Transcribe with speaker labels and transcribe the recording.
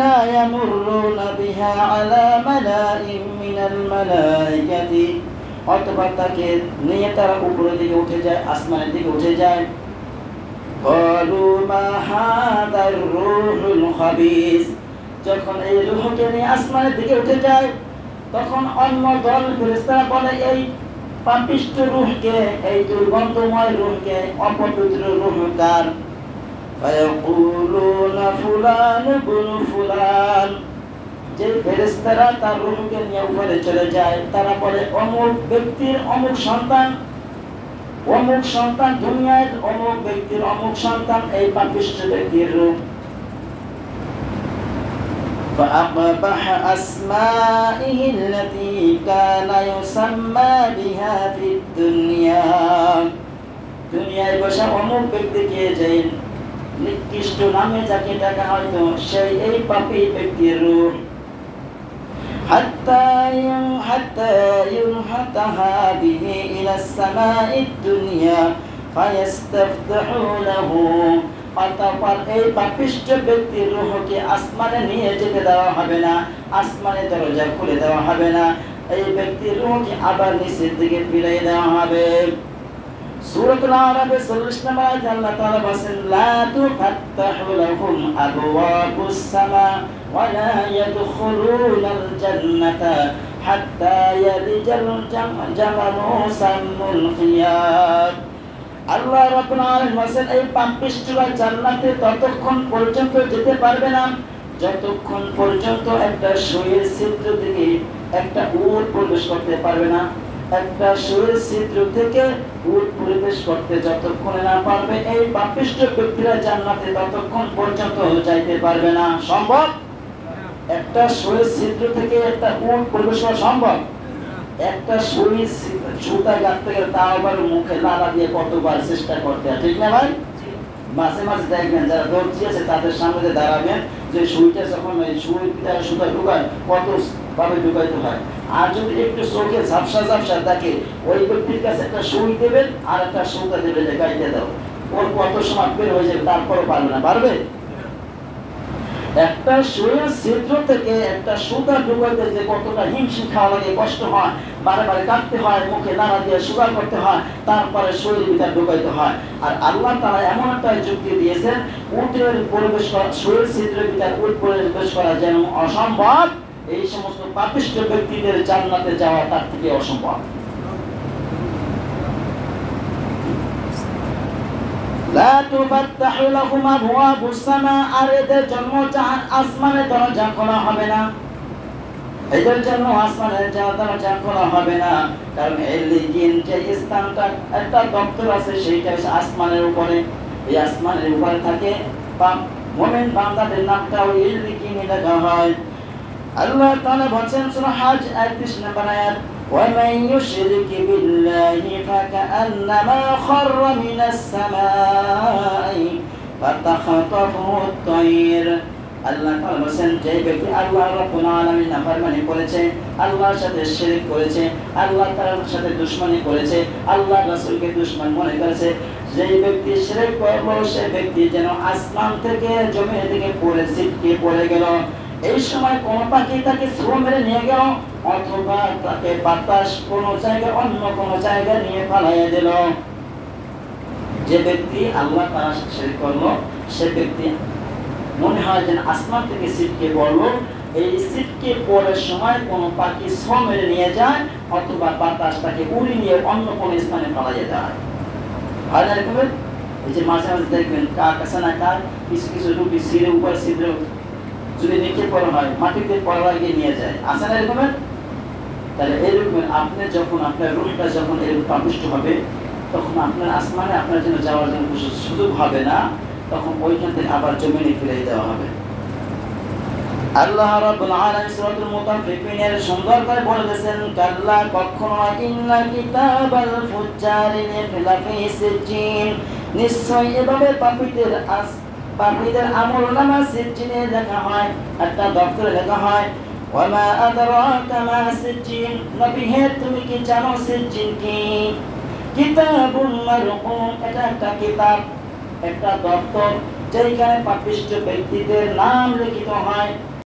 Speaker 1: لا يمرون بها على ملأ من الملائكة অতঃপর তাকে নিয়ে তারা উপরের দিকে উঠে যায়, আসমানের দিকে উঠে যায়। قالوا ما هذا الروح الخبيث যখন এই রূহকে নিয়ে আসমানের দিকে উঠে যায় তখন অন্য দল ফেরেশতারা বলে এই পাপিষ্ঠ রূহকে, এই দুর্গন্ধময় রূহকে, অপবিত্র রূহ কার? فيقولون فلان بن فلان যে ফেরেশতারা তার রূহকে নিয়ে উপরে চলে যায় তারা বলে অমুক ব্যক্তির অমুক সন্তান, অমুক সন্তান, দুনিয়ার অমুক ব্যক্তির অমুক সন্তান এই পাপিষ্ঠ ব্যক্তির রূহ। فأقبح أسمائه التي كان يسمى بها في الدنيا দুনিয়ায় বসে অমুক ব্যক্তিকে যে নিকৃষ্ট নামে যাকে ডাকা হয়তো সেই এই পাপী ব্যক্তির রূহ। حتى ينحتها به إلى السماء الدنيا فيستفتحوا له অতঃপর এই পাপিষ্ঠ ব্যক্তির রূহকে আসমানে নিয়ে যেতে দেওয়া হবে না, আসমানের দরজা খুলে দেওয়া হবে না, এই ব্যক্তির রূহকে আবার নিচের দিকে ফিরিয়ে দেওয়া হবে। সূরাতুল আরাফে 40 নম্বর আয়াতে আল্লাহ তাআলা বলেন লা তুফাত্তাহু লাহুম আবওয়াবুস সামা ওয়া লা ইয়াদখুলুনাল জান্নাতা হাত্তা ইয়ালিজাল জামালু সাম্মুল খিয়াত। আল্লাহ রাব্বুল আলামিন বলেন এই পাপিষ্ঠরা জান্নাতে ততক্ষণ পর্যন্ত যেতে পারবে না যতক্ষণ পর্যন্ত একটা সুইয়ের ছিদ্র থেকে একটা উট প্রবেশ করতে পারবে না, একটা সুইয়ের ছিদ্র থেকে উট প্রবেশ করতে যতক্ষণ না পারবে এই পাপিষ্ঠ ব্যক্তিরা জান্নাতে ততক্ষণ পর্যন্ত যাইতে পারবে না। সম্ভব? একটা সুইয়ের ছিদ্র থেকে একটা উট প্রবেশ করা সম্ভব? একটা সুই সুতা গাঁথতে গেলে তাও আবার মুখে লালা দিয়ে কতবার চেষ্টা করতে হয়, ঠিক না ভাই? মাঝে মাঝে দেখবেন যারা দর্জি আছে তাদের সামনে দাঁড়াবেন যে সুইটা যখন ওই সুই সুতা ঢুকায় কত ভাবে ঢুকাইতে হয়। আর যদি একটু চোখে ঝাপসা ঝাপসা দেখে ওই ব্যক্তির কাছে একটা সুই দেবেন আর একটা সুতা দেবে যে গাইতে দাও, ওর কত সময় বের হয়ে যাবে তারপরও পারবে না, পারবে? একটা সুইয়ের ছিদ্র থেকে একটা সুতা ঢুকাইতে যে কতটা হিমশিম খাওয়া লাগে, কষ্ট হয়, বারে বারে কাটতে হয়, মুখে নাড়া দিয়ে সুগার করতে হয়, তারপরে শরীরের ভিতরে ঢুকাইতে হয়। আর আল্লাহ তাআলা এমন একটা যুক্তি দিয়েছেন উটের পরিবেশ করা, সুইয়ের ছিদ্রের ভিতরে উট পরিবেশ করা যেন অসম্ভব, এই সমস্ত পাপিষ্ঠ ব্যক্তিদের জান্নাতে যাওয়া তার থেকে অসম্ভব। লা তুফাত্তাহু লাহুম আবওয়াবুস সামা আর এদের জন্য আসমানের দরজা খোলা হবে না, এদের জন্য আসমানের দরজা খোলা হবে না। কারণ এলিজিন যে স্থানটা একটা দপ্তর আছে সেইটা আসমানের উপরে, এই আসমানের উপরে থাকে মুমিন বান্দাদের নামটা ওই এলিজিনে লেখা হয়। আল্লাহ তাআলা বলেন সূরা হজ ৩১ নম্বর আয়াত ومن يشرك بالله فكأنما خر من السماء فتخطفه الطير। আল্লাহ তাআলা বলেন যে ব্যক্তি আল্লাহ রাব্বুল আলামিন নাফরমানি করেছে, আল্লাহর সাথে শিরক করেছে, আল্লাহ তাআলার সাথে দুশমনি করেছে, আল্লাহর রাসূলকে দুশমন মনে করেছে, যে ব্যক্তি শিরক করলো সে ব্যক্তি যেন আসমান থেকে জমিনের দিকে পড়ে ছিটকে পড়ে গেল। এই সময় কোন পাখি তাকে ছোঁয়া মেরে নিয়ে গেল অথবা তাকে বাতাস কোন জায়গায় অন্য কোন জায়গায় নিয়ে পালাইয়া দিল। যে ব্যক্তি আল্লাহ তাআলার সাথে শিরক করলো সে ব্যক্তি মনে হয় যেন আসমান থেকে ছিটকে পড়লো, এই ছিটকে পড়ার সময় কোন পাখি ছোঁয়া মেরে নিয়ে যায় অথবা বাতাস তাকে উড়িয়ে নিয়ে অন্য কোন স্থানে পালাইয়া যায়। হয় না এরকম? এই যে মাঝে মাঝে দেখবেন কাক আছে না, কাক কিছু কিছু রুটি ছিঁড়ে উপর ছিদ্র যদি নিচে পড়া হয় মাটিতে পড়া গিয়ে নিয়ে যায়, আছে না এরকম? তাহলে এরকম আপনি যখন আপনার রূহটা যখন এরকম পাপিষ্ঠ হবে তখন আপনার আসমানে আপনার জন্য যাওয়ার জন্য সুযোগ হবে না, তখন ওইখান থেকে আবার জমিনে ফিরিয়ে দেওয়া হবে। আল্লাহ রাব্বুল আলামিন সূরাতুল মুতাফফিফিনের সুন্দর করে বলে দিয়েছেন কাল্লা কখনো ইন্না কিতাবাল ফুজ্জারি লাফি সিজ্জিন, নিশ্চয়ই এভাবে পাপীদের আমলনামা সিজ্জিনে লেখা হয়, একটা দপ্তরে লেখা হয়। ওয়ামা আদরাকা মা সিজ্জিন, নবী হে তুমি কি জানো সিজ্জিন কি? কিতাবুন মারকুম, এটা একটা কিতাব, একটা দপ্তর, যেখানে পাপিষ্ঠ ব্যক্তিদের নাম লিখিত হয়